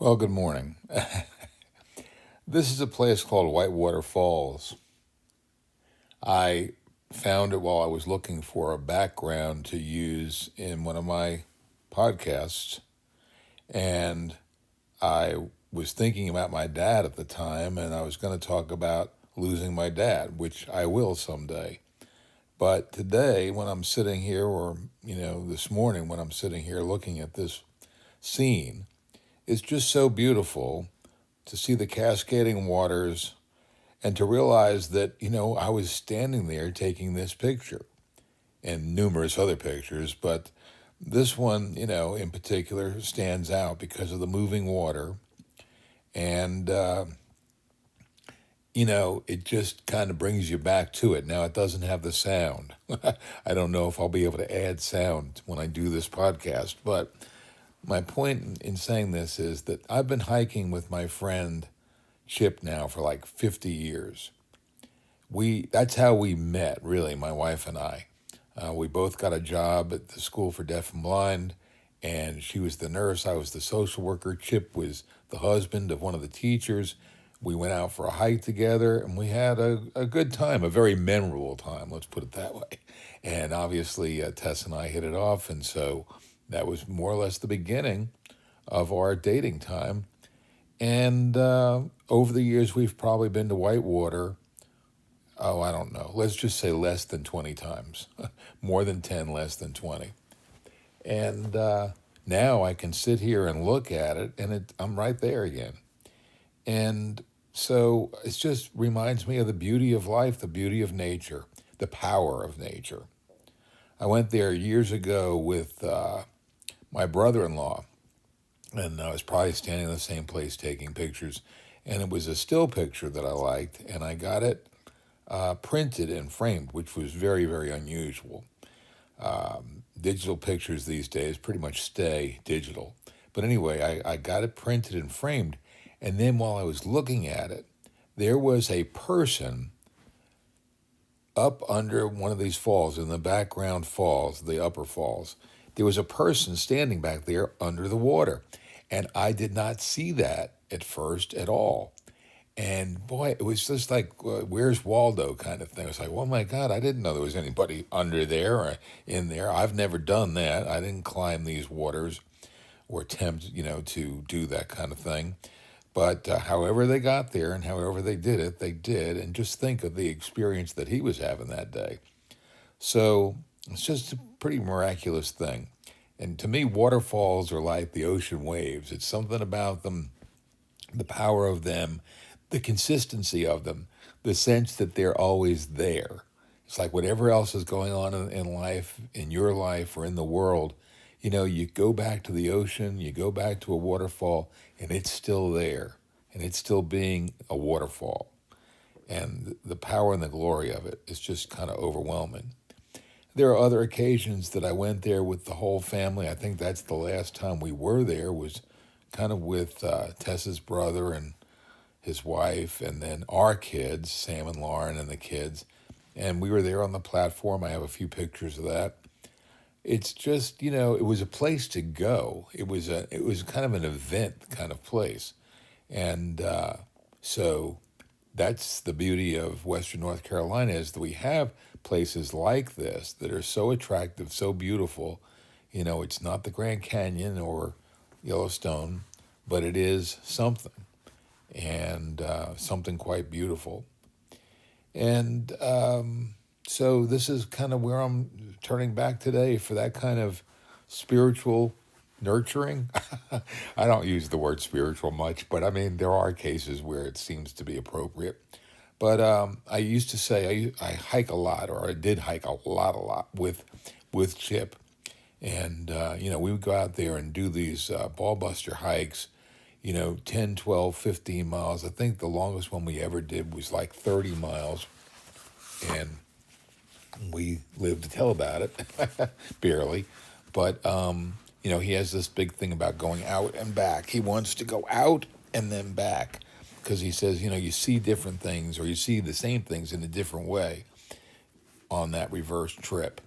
Well, good morning. This is a place called Whitewater Falls. I found it while I was looking for a background to use in one of my podcasts, and I was thinking about my dad at the time, and I was going to talk about losing my dad, which I will someday. But today, when I'm sitting here, or, this morning when I'm sitting here looking at this scene, it's just so beautiful to see the cascading waters and to realize that, I was standing there taking this picture and numerous other pictures, but this one, in particular stands out because of the moving water. And, it just kind of brings you back to it. Now, it doesn't have the sound. I don't know if I'll be able to add sound when I do this podcast, but my point in saying this is that I've been hiking with my friend Chip now for like 50 years. That's how we met, really, my wife and I. We both got a job at the School for Deaf and Blind, and she was the nurse, I was the social worker. Chip was the husband of one of the teachers. We went out for a hike together, and we had a good time, a very memorable time, let's put it that way. And obviously, Tess and I hit it off, and so that was more or less the beginning of our dating time. And over the years, we've probably been to Whitewater, I don't know, let's just say less than 20 times. More than 10, less than 20. And now I can sit here and look at it, and I'm right there again. And so it just reminds me of the beauty of life, the beauty of nature, the power of nature. I went there years ago with my brother-in-law, and I was probably standing in the same place taking pictures, and it was a still picture that I liked, and I got it printed and framed, which was very, very unusual. Digital pictures these days pretty much stay digital. But anyway, I got it printed and framed, and then while I was looking at it, there was a person up under one of these falls, in the background falls, the upper falls. There was a person standing back there under the water. And I did not see that at first at all. And boy, it was just like, where's Waldo kind of thing. It was like, oh my God, I didn't know there was anybody under there or in there. I've never done that. I didn't climb these waters or attempt, to do that kind of thing. But however they got there and however they did it, they did. And just think of the experience that he was having that day. So it's just a pretty miraculous thing. And to me, waterfalls are like the ocean waves. It's something about them, the power of them, the consistency of them, the sense that they're always there. It's like whatever else is going on in life, in your life or in the world, you go back to the ocean, you go back to a waterfall, and it's still there. And it's still being a waterfall. And the power and the glory of it is just kind of overwhelming. There are other occasions that I went there with the whole family. I think that's the last time we were there, was kind of with Tessa's brother and his wife, and then our kids, Sam and Lauren and the kids. And we were there on the platform. I have a few pictures of that. It's just, it was a place to go. It was kind of an event kind of place. And so that's the beauty of Western North Carolina, is that we have places like this that are so attractive, so beautiful. It's not the Grand Canyon or Yellowstone, but it is something, and something quite beautiful. And so this is kind of where I'm turning back today for that kind of spiritual nurturing. I don't use the word spiritual much, but I mean, there are cases where it seems to be appropriate. But I used to say I hike a lot, or I did hike a lot with Chip. And, we would go out there and do these ball buster hikes, 10, 12, 15 miles. I think the longest one we ever did was like 30 miles. And we lived to tell about it, barely. But, he has this big thing about going out and back. He wants to go out and then back, because he says, you see different things, or you see the same things in a different way on that reverse trip.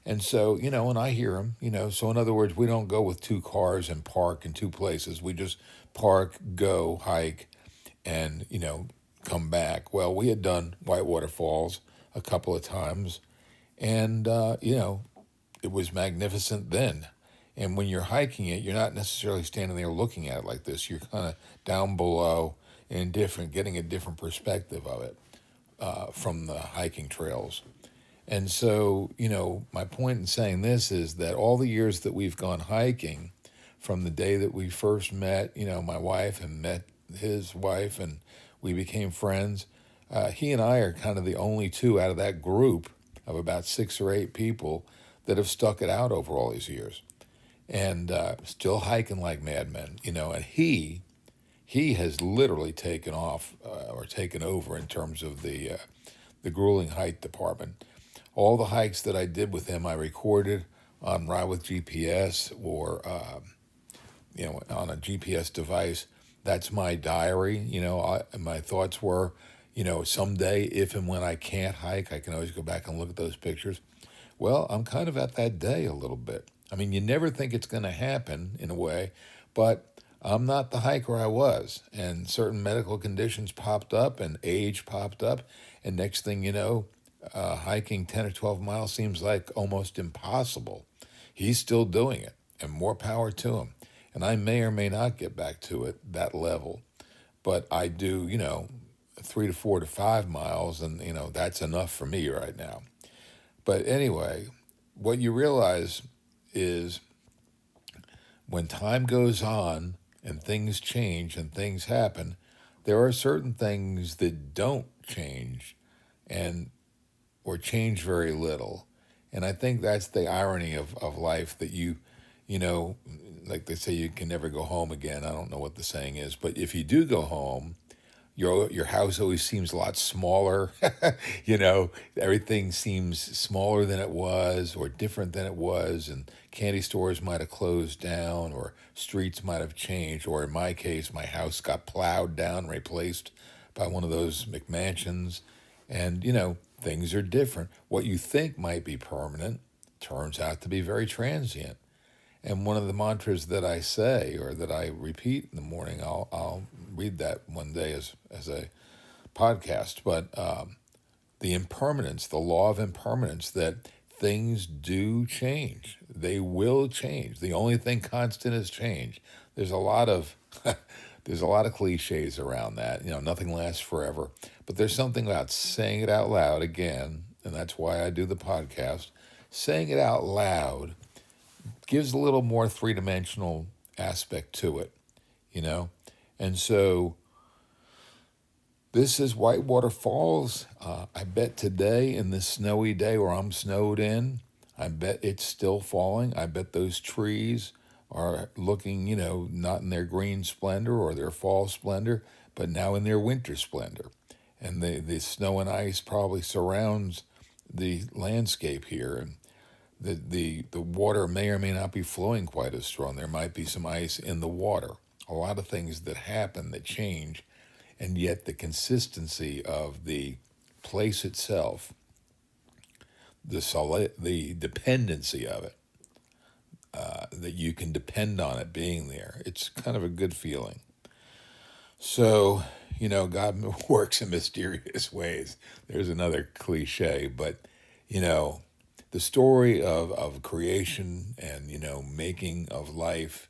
And so, and I hear them, so in other words, we don't go with two cars and park in two places. We just park, go, hike, and, come back. Well, we had done Whitewater Falls a couple of times, and, it was magnificent then. And when you're hiking it, you're not necessarily standing there looking at it like this. You're kind of down below and getting a different perspective of it from the hiking trails. And so, my point in saying this is that all the years that we've gone hiking, from the day that we first met, my wife and met his wife, and we became friends, he and I are kind of the only two out of that group of about 6 or 8 people that have stuck it out over all these years, and still hiking like madmen, and he has literally taken off or taken over in terms of the grueling hike department. All the hikes that I did with him, I recorded on Ride with GPS or on a GPS device. That's my diary. My thoughts were, someday, if and when I can't hike, I can always go back and look at those pictures. Well, I'm kind of at that day a little bit. I mean, you never think it's going to happen in a way, but I'm not the hiker I was. And certain medical conditions popped up and age popped up. And next thing you know, hiking 10 or 12 miles seems like almost impossible. He's still doing it, and more power to him. And I may or may not get back to it, that level. But I do, 3 to 4 to 5 miles, and, that's enough for me right now. But anyway, what you realize is when time goes on and things change and things happen, there are certain things that don't change and or change very little. And I think that's the irony of life, that you like they say, you can never go home again. I don't know what the saying is, but if you do go home, your house always seems a lot smaller. Everything seems smaller than it was or different than it was, and candy stores might have closed down, or streets might have changed, or in my case, my house got plowed down, replaced by one of those McMansions, and things are different. What you think might be permanent turns out to be very transient. And one of the mantras that I say, or that I repeat in the morning, I'll read that one day as a podcast, but the impermanence, the law of impermanence, that things do change. They will change. The only thing constant is change. There's a lot of there's a lot of cliches around that. Nothing lasts forever. But there's something about saying it out loud again, and that's why I do the podcast. Saying it out loud gives a little more three-dimensional aspect to it, And so this is Whitewater Falls. I bet today, in this snowy day where I'm snowed in, I bet it's still falling. I bet those trees are looking, not in their green splendor or their fall splendor, but now in their winter splendor. And the snow and ice probably surrounds the landscape here, and the water may or may not be flowing quite as strong. There might be some ice in the water. A lot of things that happen, that change, and yet the consistency of the place itself, the dependency of it, that you can depend on it being there. It's kind of a good feeling. So, God works in mysterious ways. There's another cliche, but, the story of creation and, making of life,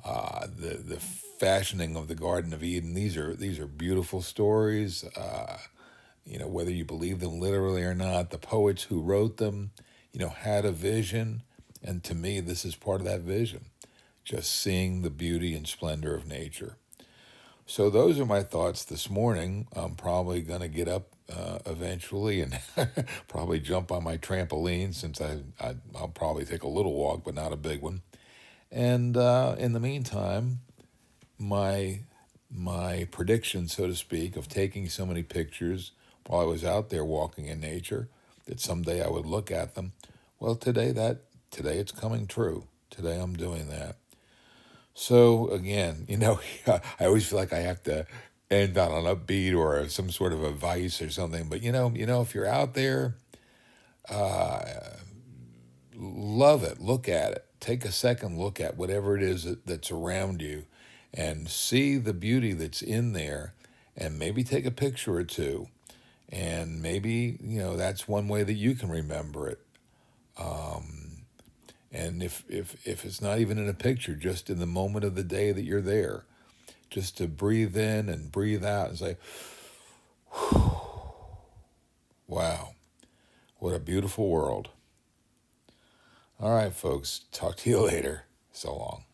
the fashioning of the Garden of Eden, these are beautiful stories. Whether you believe them literally or not, the poets who wrote them, had a vision. And to me, this is part of that vision, just seeing the beauty and splendor of nature. So those are my thoughts this morning. I'm probably going to get up eventually and probably jump on my trampoline, since I'll probably take a little walk, but not a big one. And in the meantime, my prediction, so to speak, of taking so many pictures while I was out there walking in nature, that someday I would look at them. Well, today it's coming true. Today I'm doing that. So again, I always feel like I have to end on an upbeat or some sort of advice or something. But if you're out there, love it. Look at it. Take a second look at whatever it is that's around you and see the beauty that's in there, and maybe take a picture or two. And maybe, that's one way that you can remember it. And if it's not even in a picture, just in the moment of the day that you're there, just to breathe in and breathe out and say, wow, what a beautiful world. All right, folks, talk to you later. So long.